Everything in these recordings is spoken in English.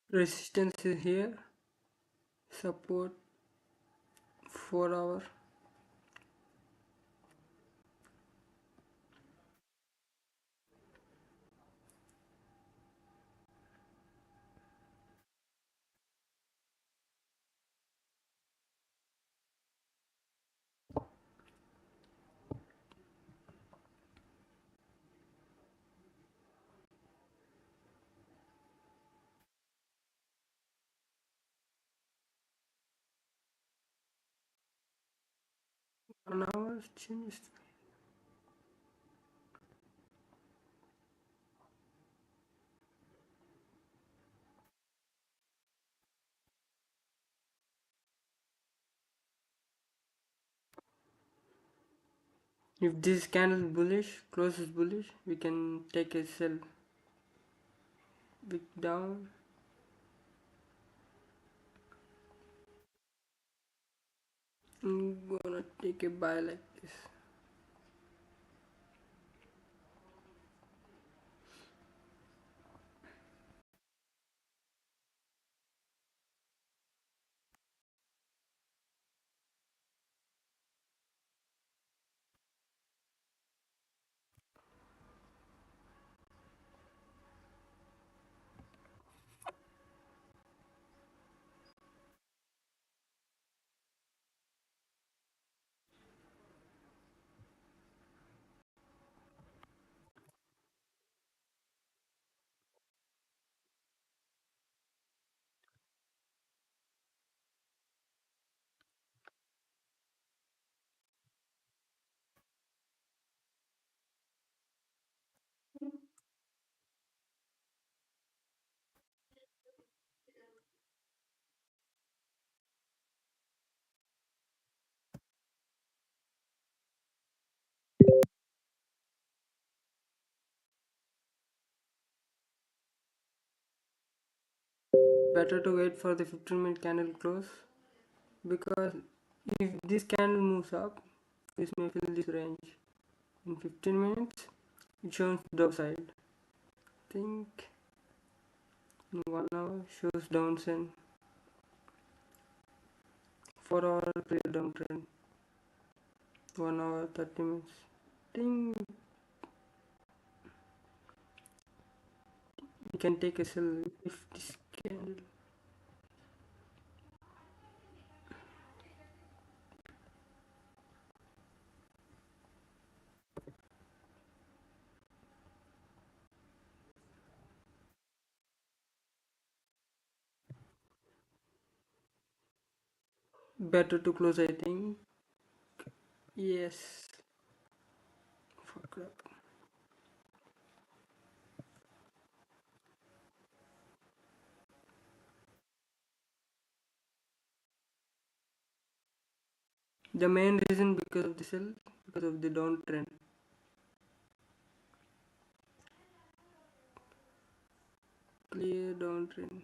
Resistance is here, support 4 hour. An hour change. If this candle bullish, closes bullish, we can take a sell. Wick down. I'm gonna take a buy like this. Better to wait for the 15-minute candle close, because if this candle moves up, this may fill this range. In 15 minutes, it shows downside. Think in 1 hour shows downtrend. 4 hour clear downtrend. 1 hour 30 minutes. Think we can take a sell if this candle. Better to close, I think. Yes. Fuck up. The main reason because of the sell, because of the downtrend. Clear downtrend.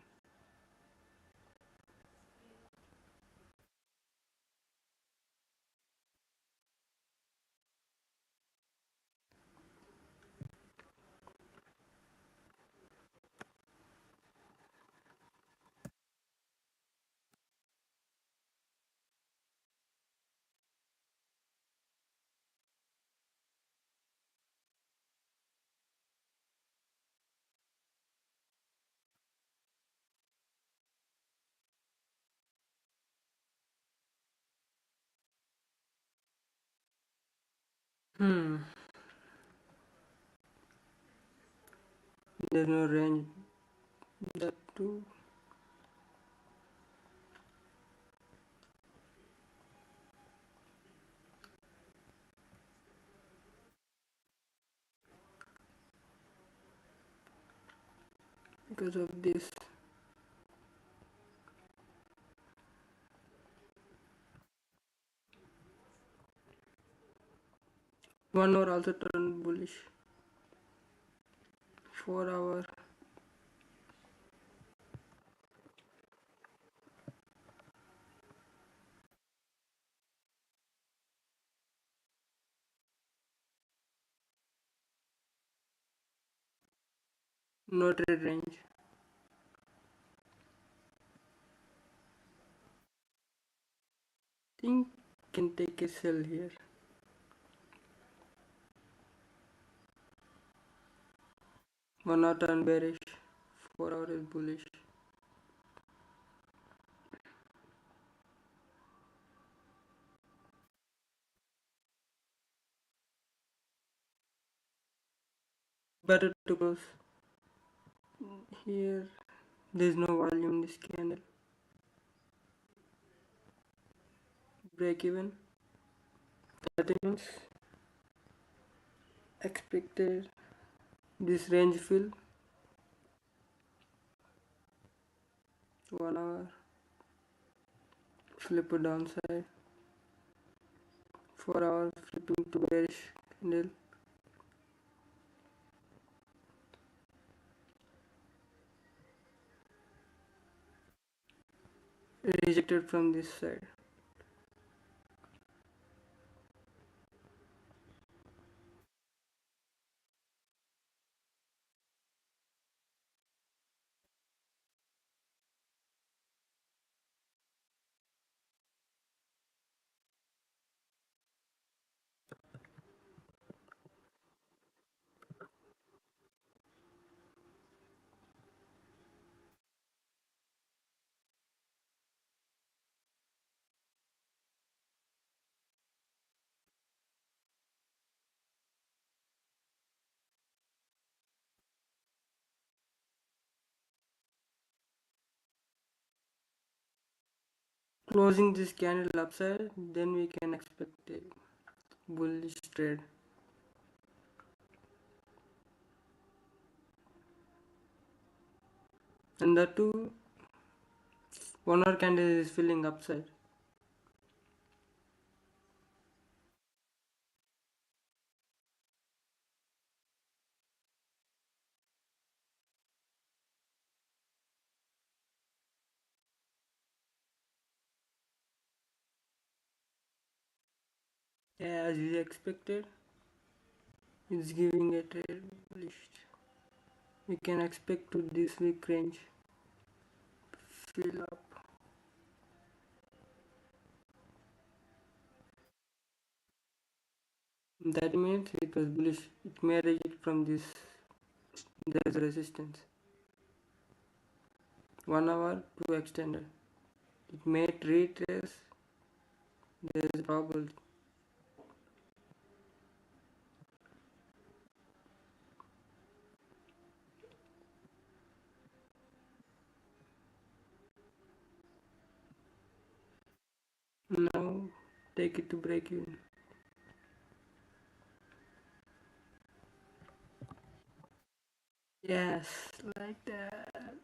Hmm. There's no range. That too. Because of this. 1 hour also turned bullish. 4 hour. No trade range. Think can take a sell here. 1 hour turn bearish. 4 hour is bullish. Better to close. Here there is no volume in this candle. Break even. That means expected this range fill. 1 hour. Flip a downside. 4 hours flipping to bearish candle. Rejected from this side. Closing this candle upside, then we can expect a bullish trade. And the two 1 hour candle is filling upside. As we expected, it's giving a trade bullish. We can expect to this week range fill up. That means it was bullish. It may reject from this. There's resistance. 1 hour to extended. It may retrace. There is probability. Now take it to break even. Yes, like that.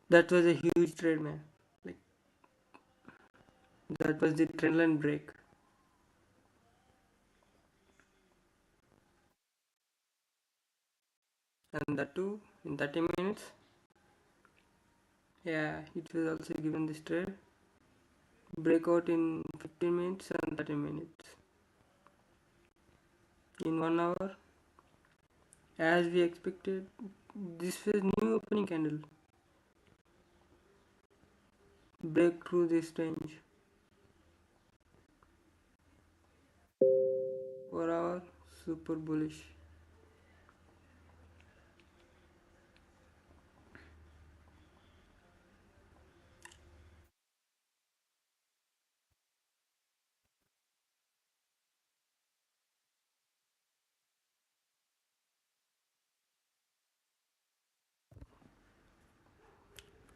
That was a huge trade, man. Like that was the trendline break. And that too in 30 minutes. Yeah, it was also given this trade. Breakout in 15 minutes and 30 minutes. In 1 hour, as we expected, this was new opening candle. Break through this range. 4 hour, super bullish.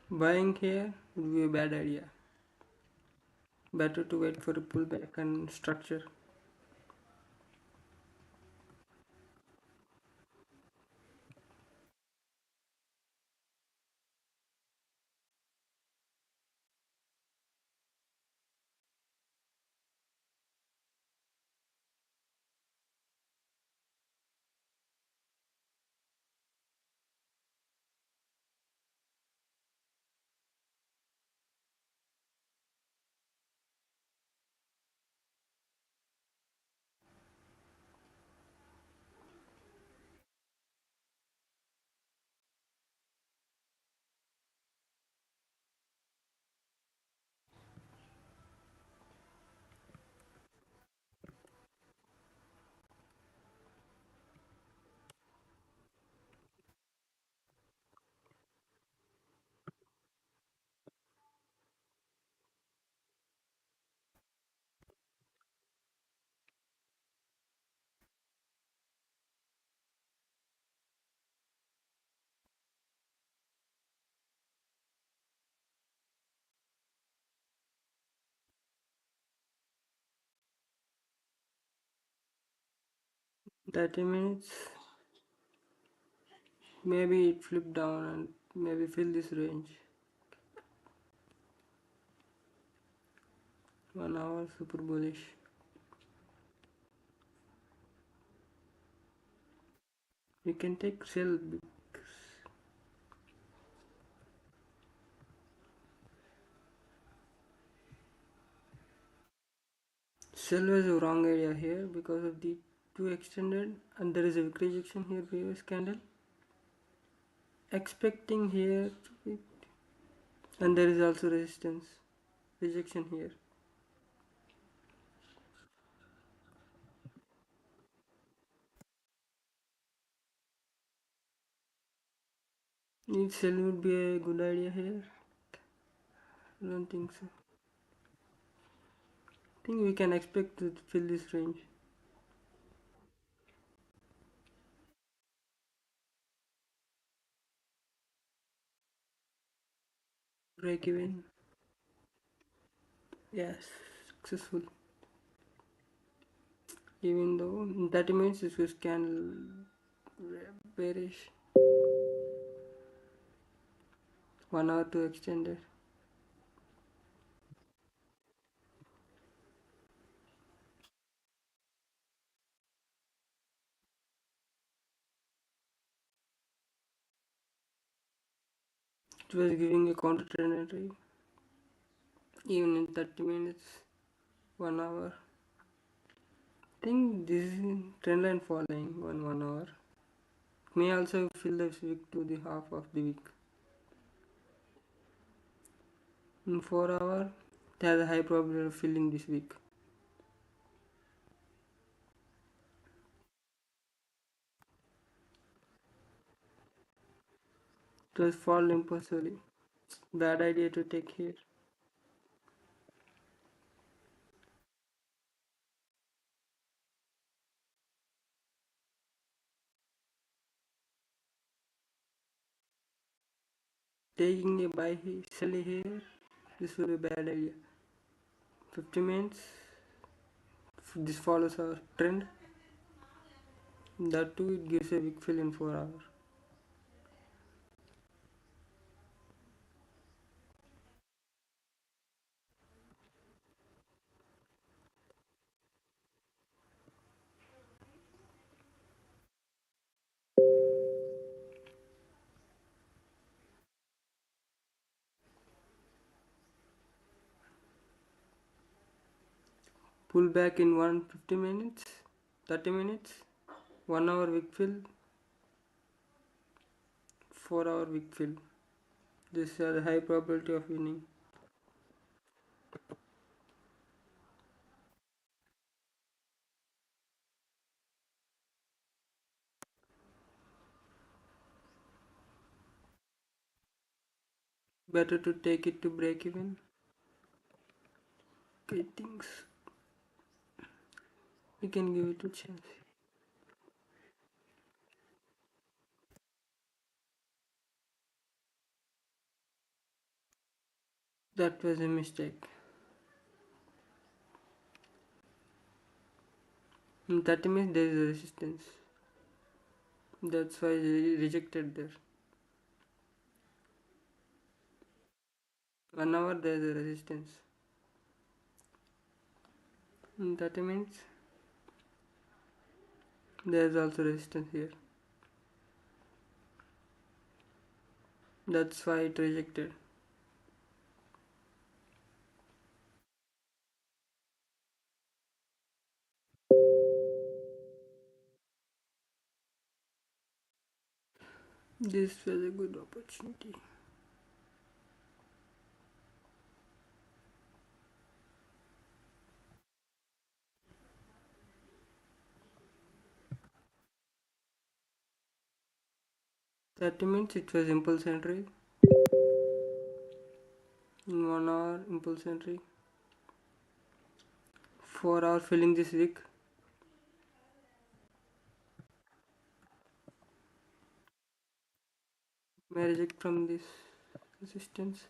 Buying here would be a bad idea. Better to wait for a pullback and structure. 30 minutes, maybe it flip down and maybe fill this range. 1 hour super bullish. We can take sell. Sell was a wrong idea here because of the two extended and there is a wick rejection here previous candle. Expecting here and there is also resistance rejection here. Need sell would be a good idea here. I don't think so. I think we can expect to fill this range. Break even. Yes, successful. Even though in 30 minutes this was candle bearish. 1 hour to extended. It was giving a counter trend entry. Even in 30 minutes, 1 hour. I think this is trend line following on 1 hour. May also fill the wick to the half of the week. In 4 hour, it has a high probability of filling this week. It was fall impulsively. Bad idea to take here. Taking a buy here, sell here, this will be a bad idea. 50 minutes, this follows our trend. That too, it gives a wick fill in 4 hours. Pull back in 150 minutes, 30 minutes, 1 hour wick fill, 4 hour wick fill. This has a high probability of winning. Better to take it to break even. I think we can give it a chance. That was a mistake. In 30 minutes there is a resistance. That's why they rejected there. 1 hour there is a resistance. In 30 minutes there is also resistance here. That's why it rejected. This was a good opportunity. 30 minutes it was impulse entry. In 1 hour impulse entry. 4 hour filling this week. May reject from this resistance.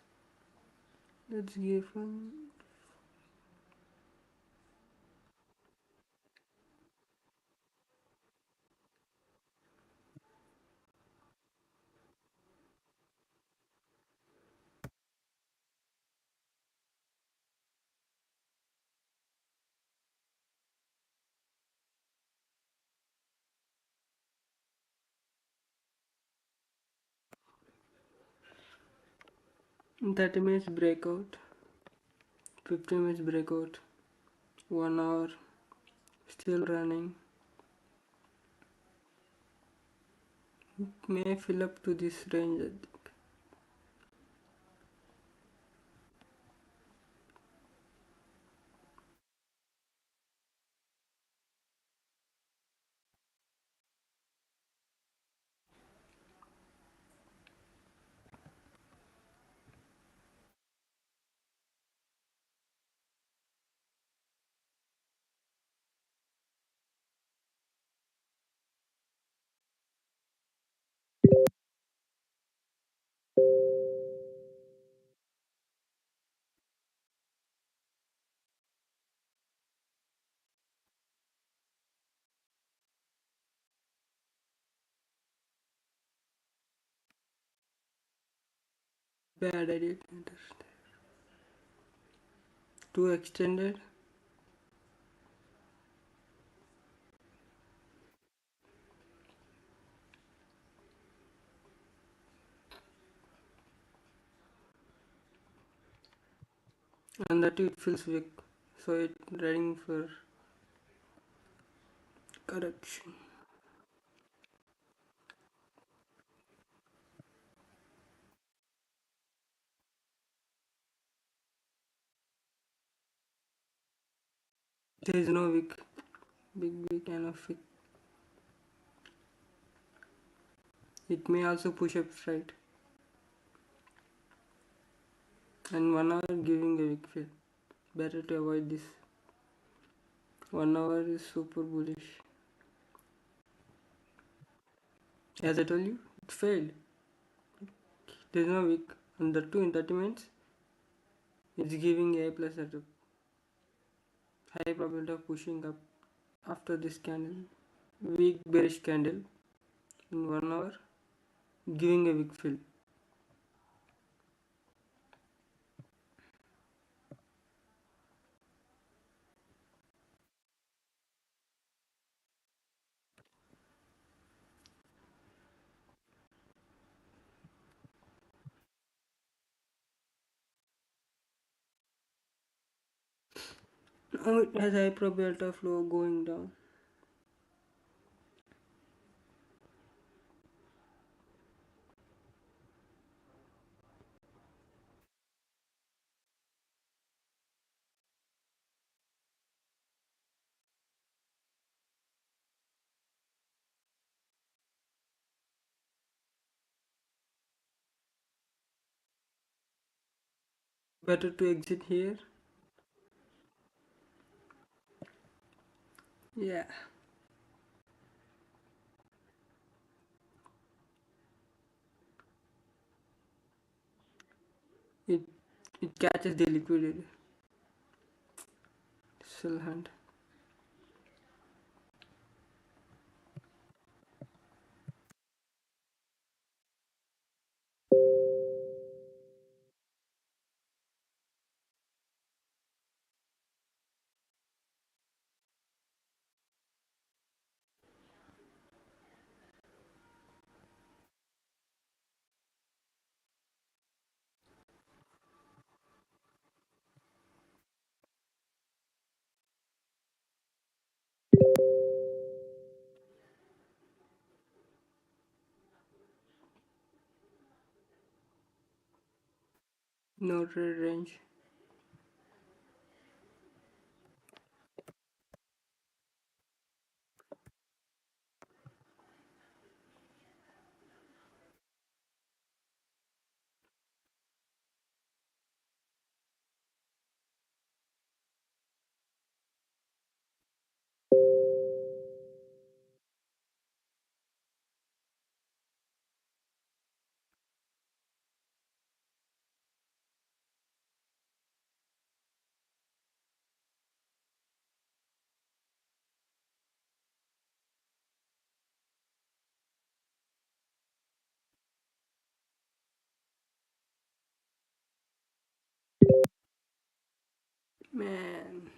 Let's give one. 30 minutes breakout, 15 minutes breakout, 1 hour still running. It may fill up to this range, I think. Bad idea. Too extended. And that it feels weak. So it ready for correction. There is no big enough. It may also push up straight. And 1 hour giving a weak fill. Better to avoid this. 1 hour is super bullish. As I told you, it failed. There is no weak. And the 2 in 30 minutes, it's giving a plus at a high probability of pushing up after this candle. Weak bearish candle in 1 hour, giving a weak fill. Now it has high probability of low going down. Better to exit here. Yeah. It it catches the liquidity. Sell hand. No trade range. Man.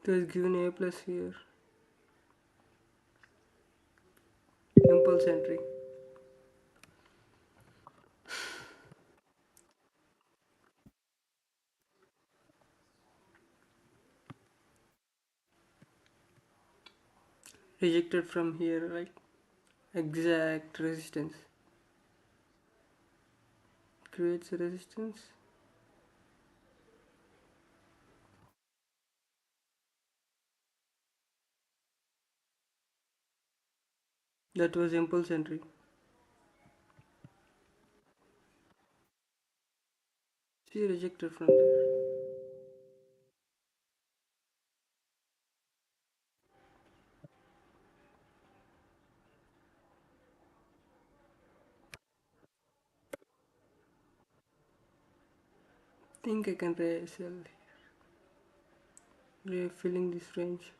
It was given A plus here. Impulse entry. Rejected from here, right? Exact resistance. Creates a resistance. That was impulse entry. See, rejected from there. Think I can sell. Filling this range.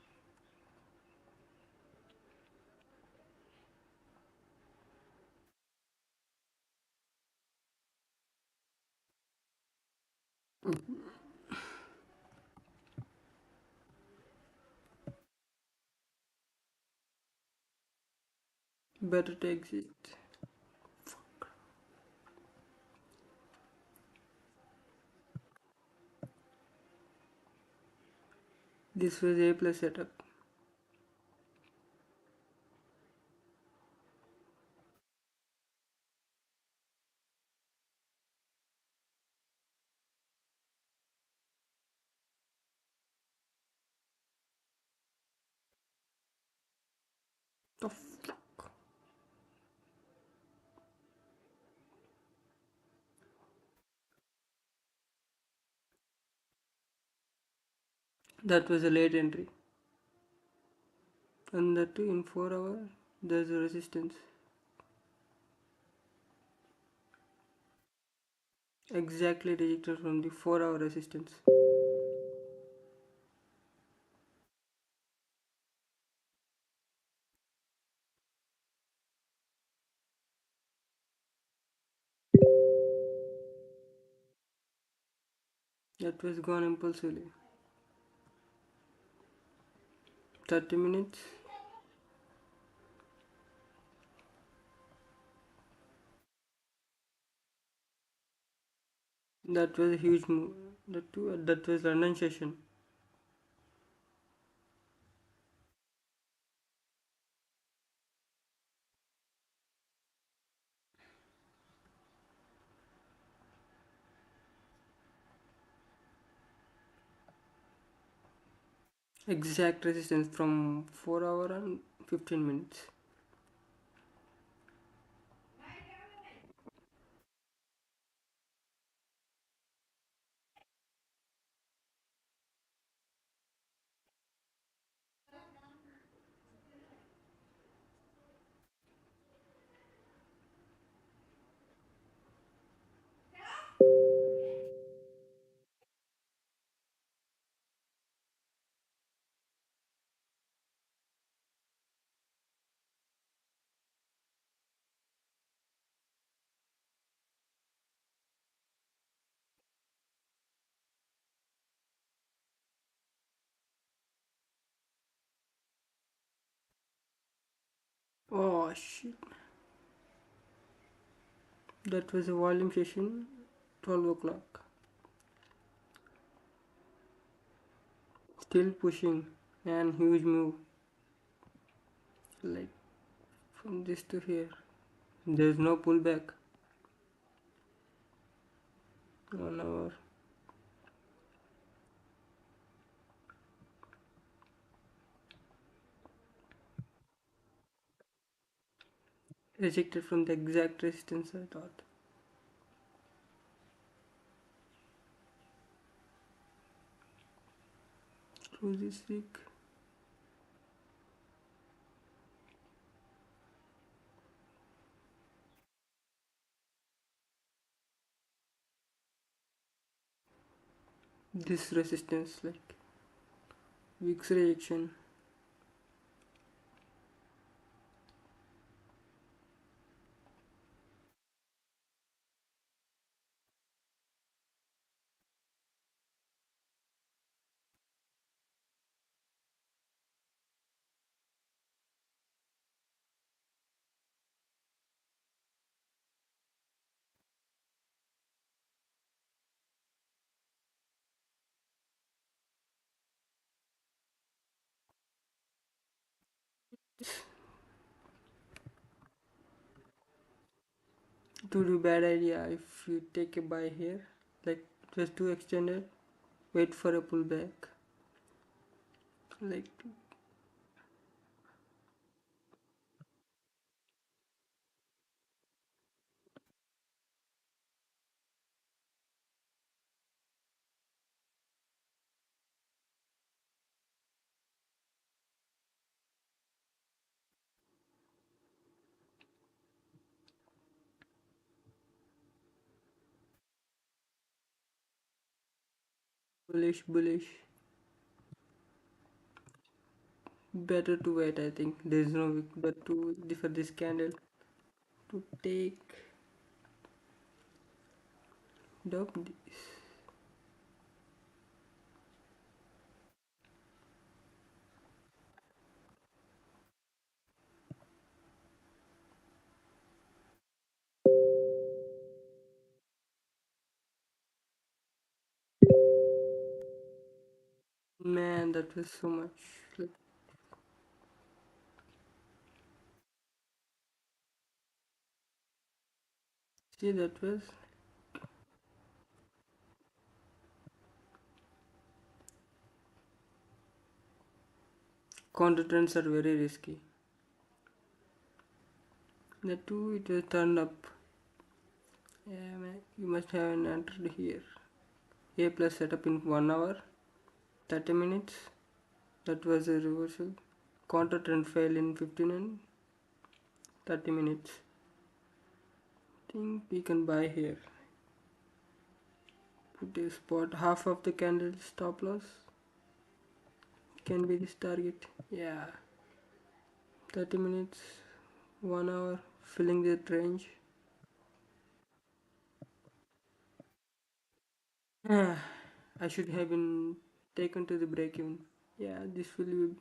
Better to exit. This was A plus setup. The fuck? That was a late entry. And that too in 4 hours, there's a resistance. Exactly rejected from the 4 hour resistance. That was gone impulsively. 30 minutes. That was a huge move. That was London session. Exact resistance from 4 hour and 15 minutes. Oh shit. That was a volume session. 12 o'clock. Still pushing. And huge move. Like from this to here. There's no pullback. 1 hour. Rejected from the exact resistance I thought. Through this week. This resistance like week's rejection. It would be bad idea if you take a buy here, like it was too extended. Wait for a pullback. Like, bullish, bullish. Better to wait, I think. There is no wick but to for this candle to take up this. Man, that was so much. Like, see, that was counter trends are very risky. The two it was turned up. Yeah, man, you must have entered here. A plus setup in 1 hour, 30 minutes. That was a reversal. Counter trend failed in 15 and 30 minutes. Think we can buy here. Put a spot half of the candle stop loss. Can be this target. Yeah. 30 minutes, 1 hour, filling that range. I should have been taken to the break even. Yeah, this will be.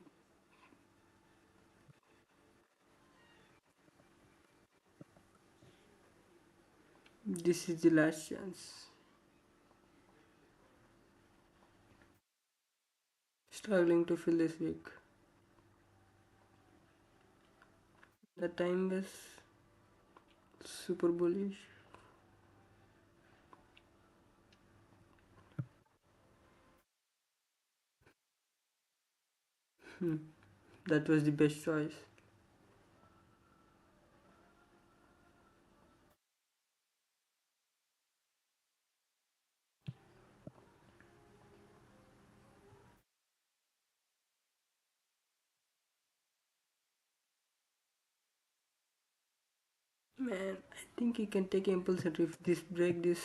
This is the last chance. Struggling to fill this week. The time was super bullish. Hmm. That was the best choice. Man, I think he can take impulse entry if this break this.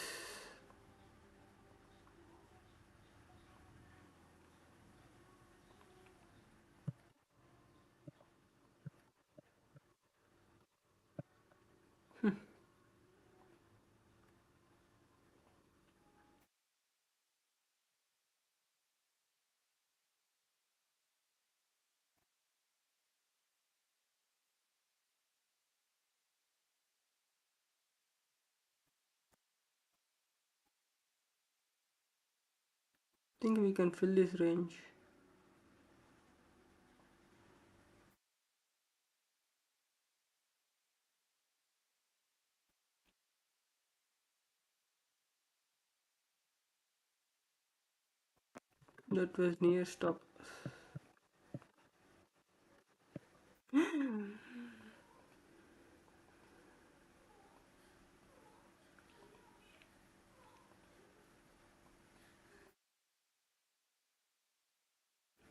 Think we can fill this range. That was near stop.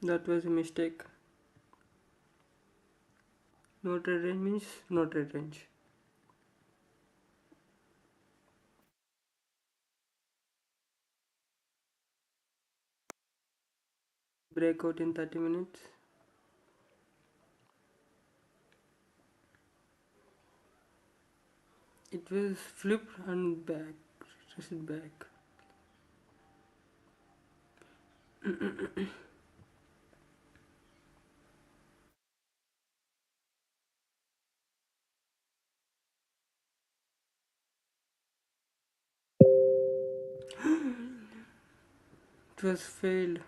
That was a mistake. No trade range means no trade range. Breakout in 30 minutes. It was flipped and back. Reset back. It was failed.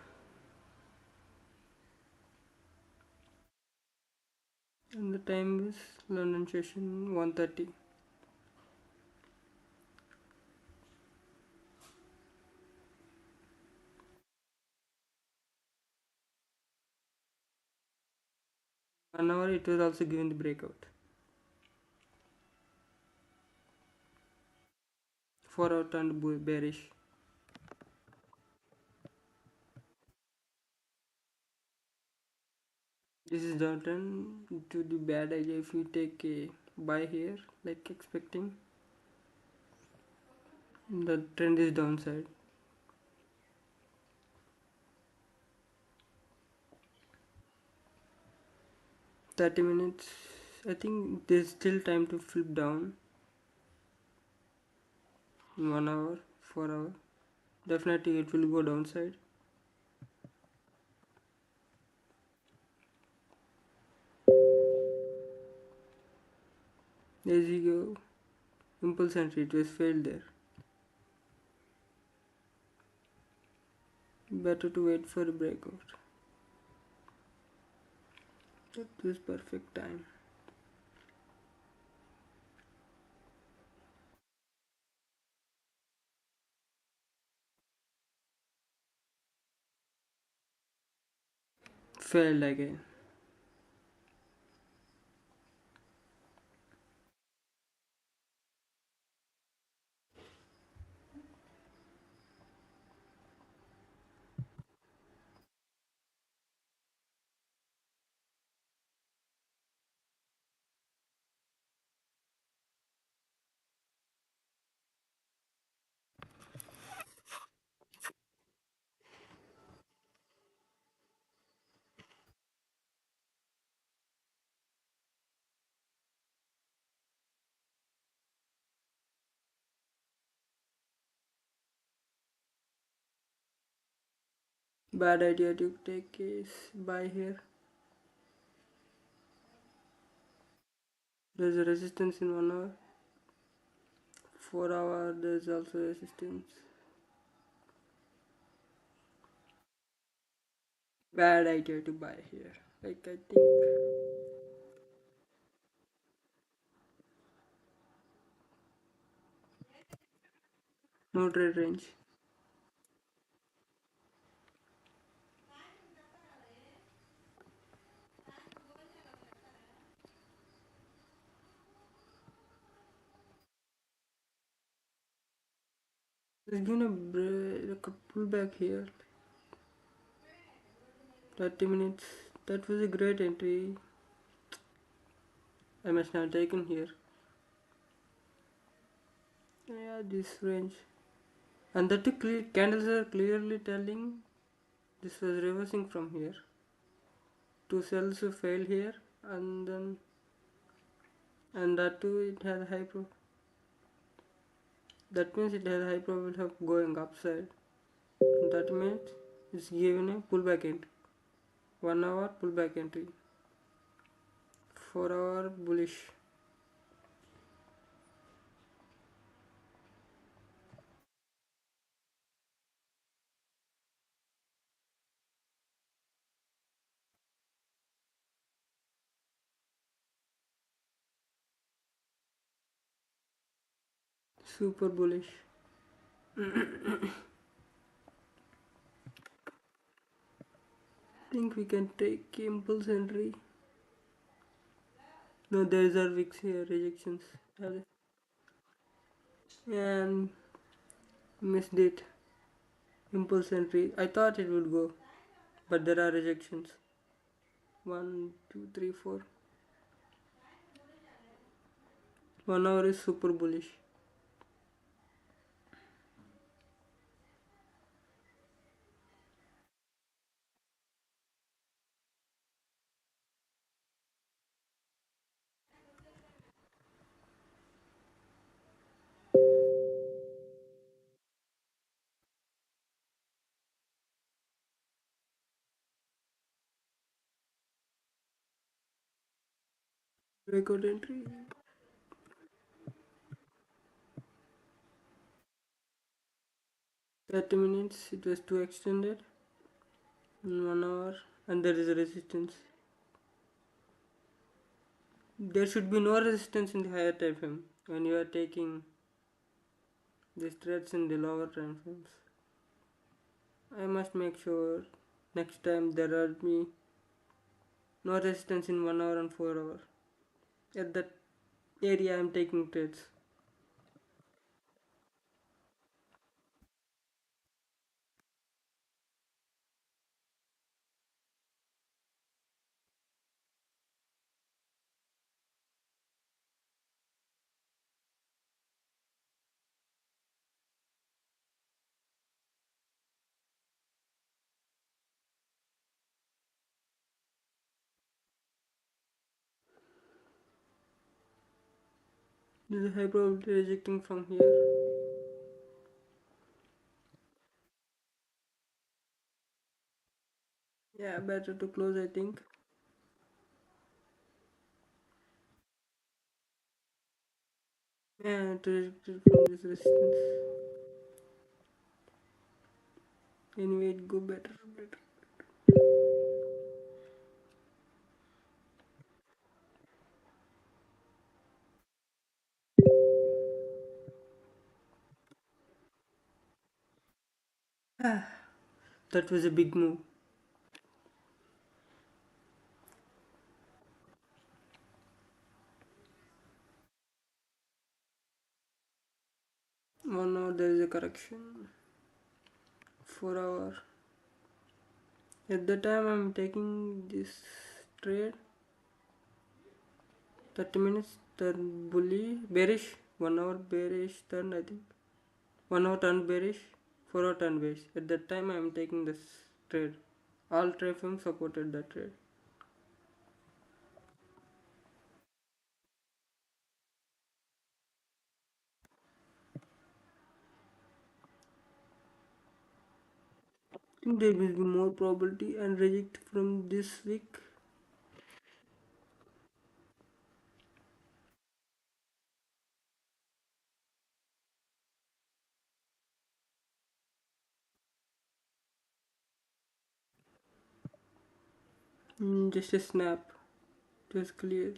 the time is London session 1:30. One hour it was also given the breakout. 4 hour turned bearish. This is downturn to the bad idea if you take a buy here like expecting. The trend is downside. 30 minutes. I think there's still time to flip down in 1 hour, 4 hour. Definitely it will go downside. There you go. Impulse entry, it was failed there. Better to wait for a breakout. That was perfect time. Failed again. Bad idea to take is buy here. There's a resistance in 1 hour. 4 hour there's also resistance. Bad idea to buy here. Like I think no trade range. There's been a pullback here. 30 minutes. That was a great entry. I must have taken here. Yeah, this range. And the two candles are clearly telling this was reversing from here. Two cells failed here, and then and that too it has high pro. That means it has high probability of going upside. That means it's given a pullback entry. 1 hour pullback entry. 4 hour bullish. Super bullish. Think we can take impulse entry. No, there are wicks here, rejections. And missed it. Impulse entry. I thought it would go, but there are rejections. 1, 2, 3, 4. 1 hour is super bullish. Breakout entry. 30 minutes. It was too extended. In 1 hour, and there is a resistance. There should be no resistance in the higher time frame when you are taking these trades in the lower time frames. I must make sure next time there are be no resistance in 1 hour and 4 hour. At that area I am taking trades. This is high probability rejecting from here. Yeah, better to close I think. Yeah, to reject from this resistance. Anyway, it go better. That was a big move. 1 hour there is a correction. 4 hour. At the time I'm taking this trade. 30 minutes turn bully bearish. 1 hour bearish turn I think. 1 hour turn bearish. 4 hour turn bearish. At that time I'm taking this trade. All trade firms supported that trade. I think there will be more probability and reject from this week. Just a snap. It was clear.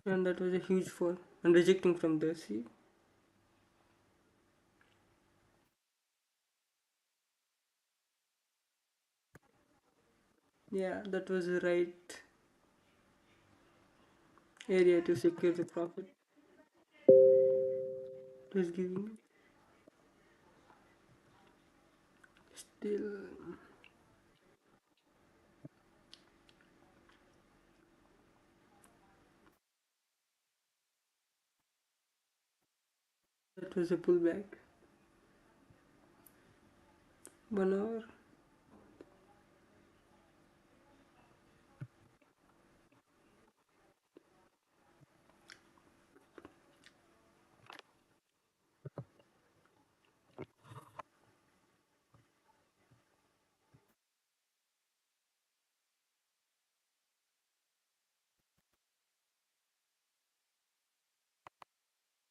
And that was a huge fall. And rejecting from there, see? Yeah, that was the right area to secure the profit. It was giving still. That was a pullback. 1 hour.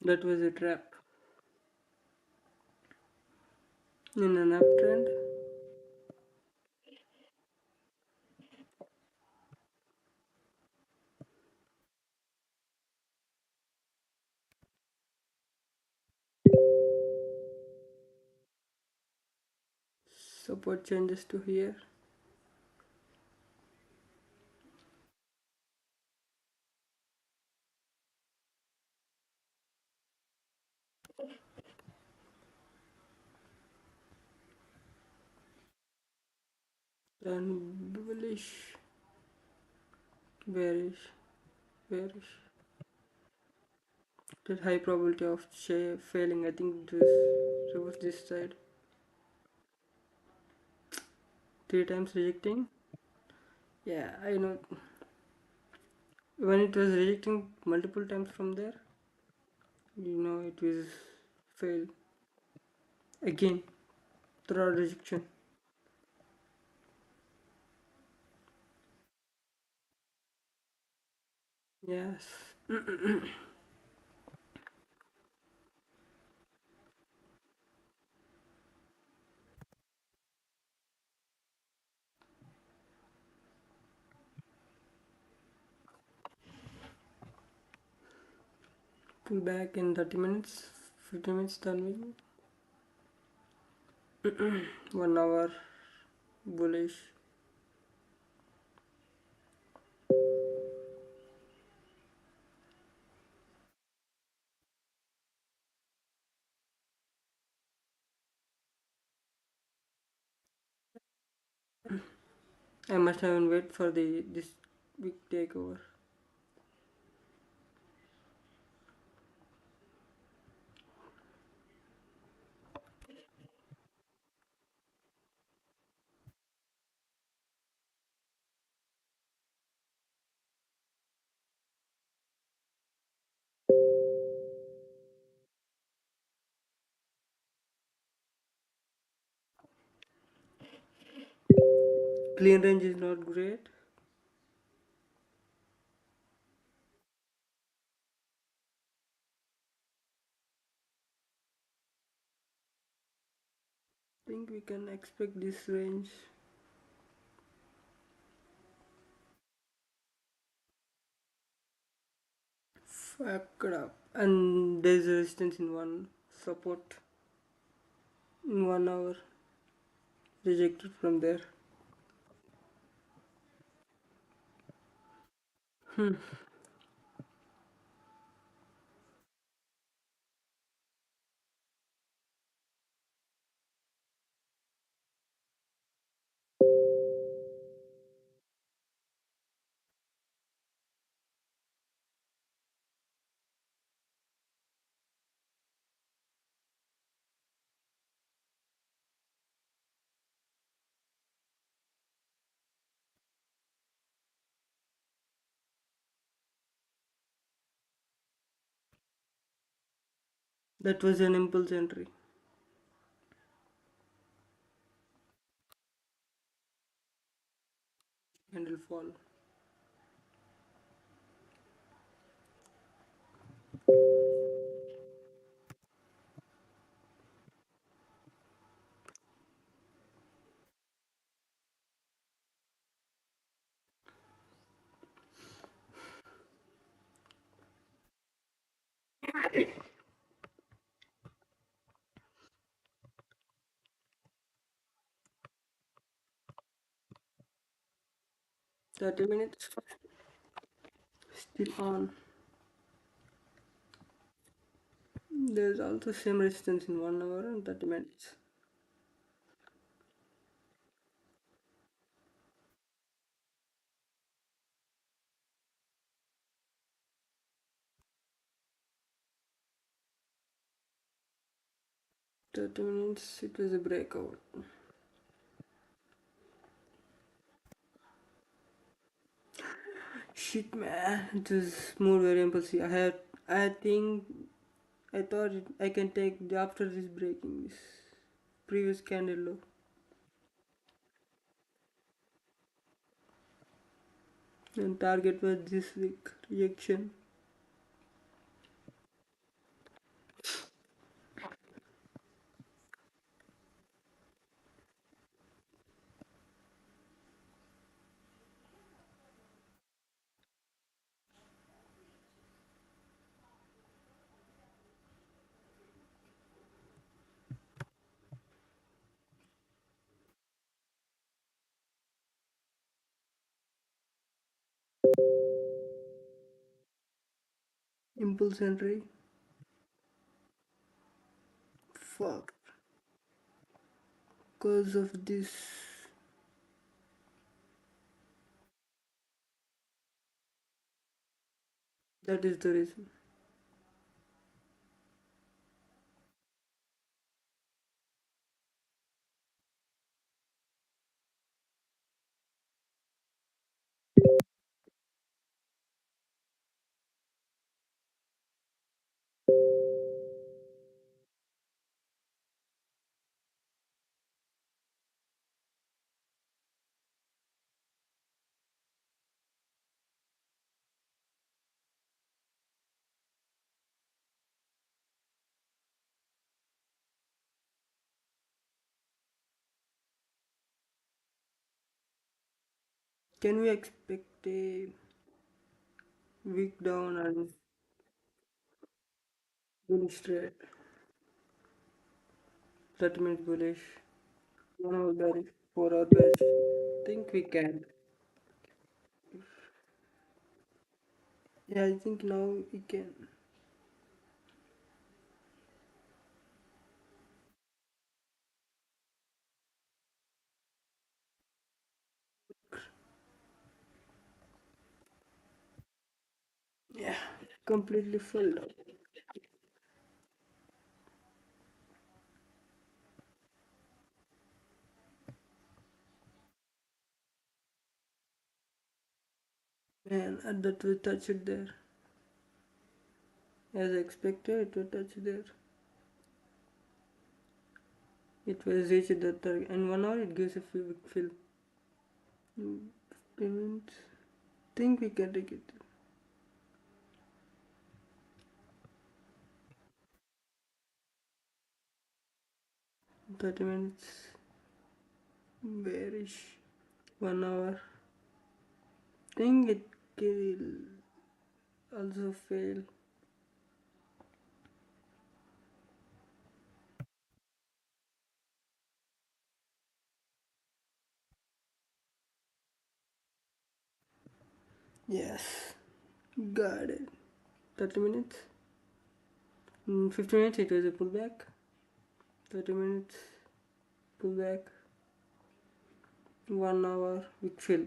That was a trap. In an uptrend, support changes to here. Then bullish, bearish, bearish. That high probability of failing. I think this reverse this side. 3 times rejecting. Yeah, I know. When it was rejecting multiple times from there, it was fail again. Third rejection. Yes. Pull back in 30 minutes, 15 minutes, done with 1 hour bullish. I must have wait for the this big takeover. Clean range is not great. Think we can expect this range. Fucked up. And there's a resistance in one support in 1 hour. Rejected from there. Hmm. 'That was an impulse entry. Candle fall. 30 minutes. Still on. There's also same resistance in 1 hour and 30 minutes. 30 minutes. It was a breakout. Shit, man. It was more very impulsive. I think, I thought I can take after this breaking this previous candle low. And target was this week reaction. Impulse entry. Fuck. Because of this. That is the reason. Can we expect a week down and Bullish trade. 30 minutes bullish. 1 hour bearish. 4 hour bearish. Think we can. Yeah, I think now we can. Yeah, completely filled up. Man, and that we touched there. As expected, it will touch there. It was reached the target. And 1 hour it gives a fill. 15 minutes. Think we can take it. 30 minutes. Bearish. 1 hour. Think it will also fail. Yes. Got it. 30 minutes. 50 minutes it was a pullback. 30 minutes pullback. 1 hour with fill.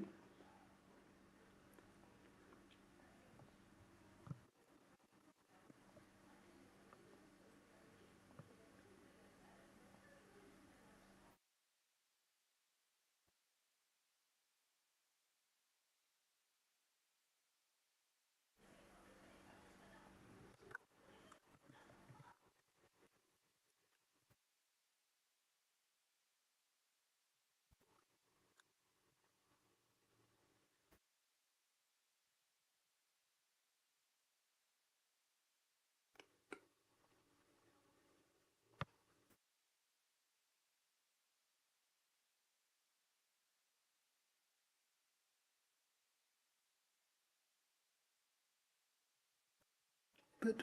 But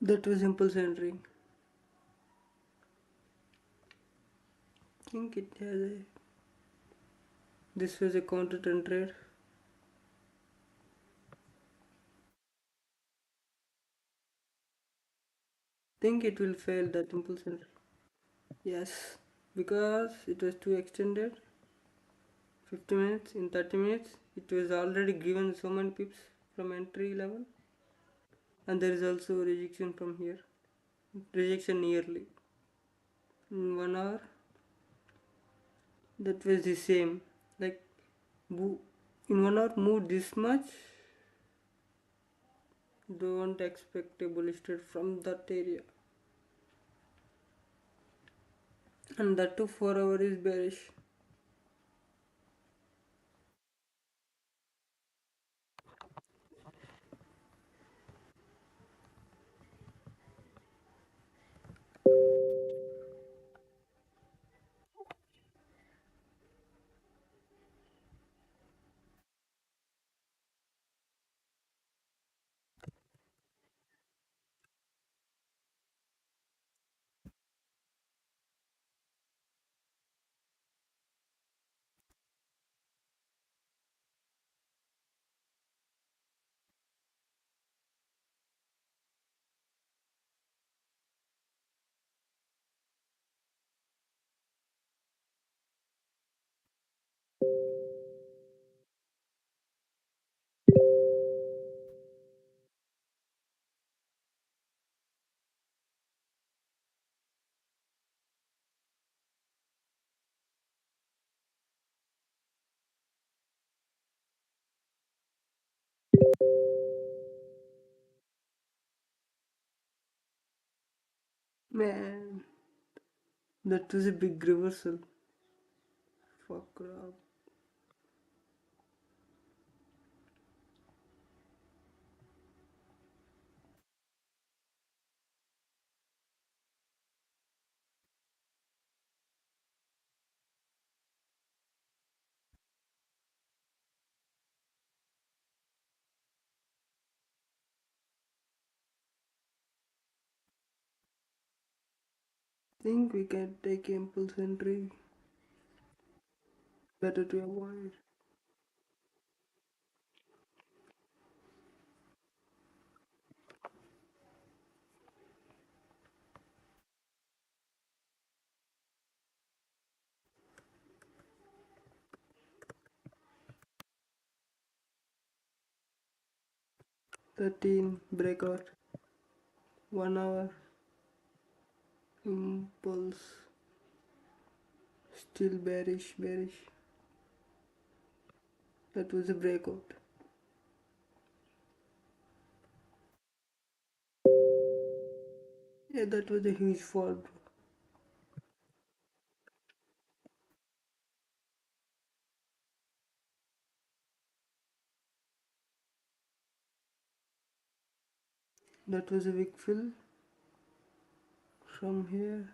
that was impulse entry. Think it has a. This was a counter trade. Think it will fail that impulse entry. Yes, because it was too extended. 50 minutes in 30 minutes. It was already given so many pips from entry level, and there is also rejection from here. Rejection nearly in 1 hour. That was the same. Like in 1 hour move this much. Don't expect a bullish trade from that area. And that too 4 hour is bearish. Man, that was a big reversal. Fuck up. Think we can take impulse entry. Better to avoid. 13 breakout. 1 hour impulse. Still bearish, bearish. That was a breakout. Yeah, that was a huge fall. That was a big fill from here.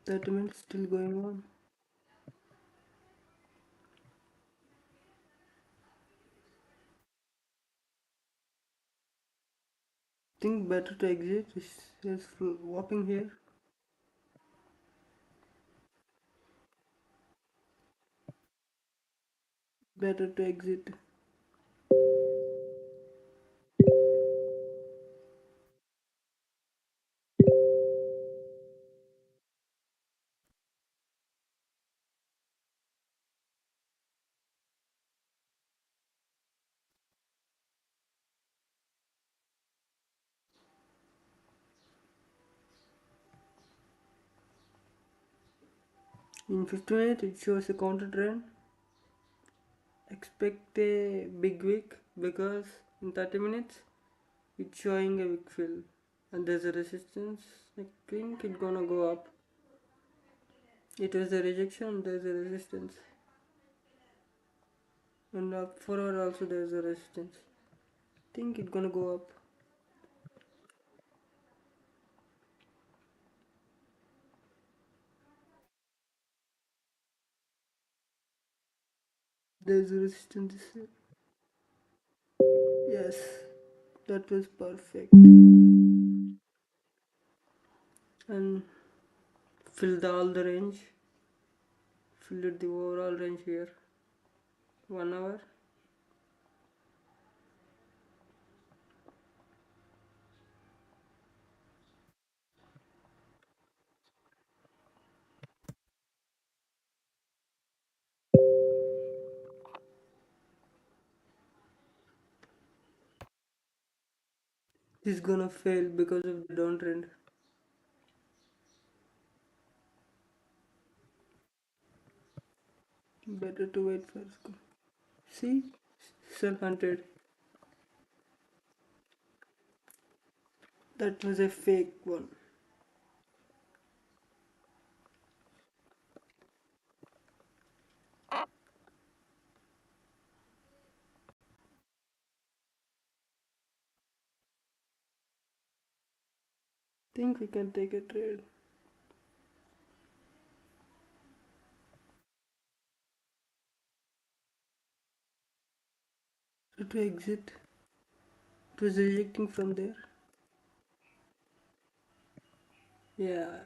30 minutes still going on. Think better to exit. It's whopping here. Better to exit. In 15 minutes it shows a counter trend. Expect a big wick because in 30 minutes it's showing a wick fill and there's a resistance. I think it's gonna go up. It was a rejection, there's a resistance. And up forward also there's a resistance. Think it's gonna go up. There's a resistance. Yes, that was perfect. And filled all the range. Filled the overall range here. 1 hour. It's gonna fail because of the downtrend. Better to wait for school. See? Sell 100. That was a fake one. Think we can take a trade. To exit. It was rejecting from there. Yeah.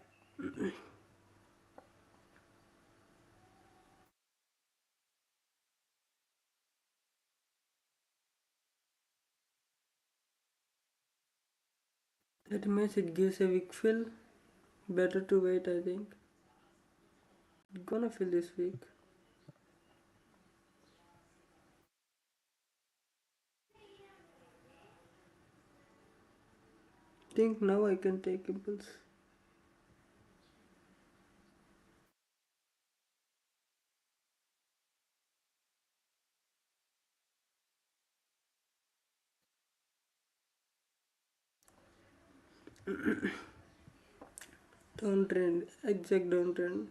That means it gives a weak fill. Better to wait, I think. It's gonna fill this week. Think now I can take impulse. Downtrend. Exact downtrend.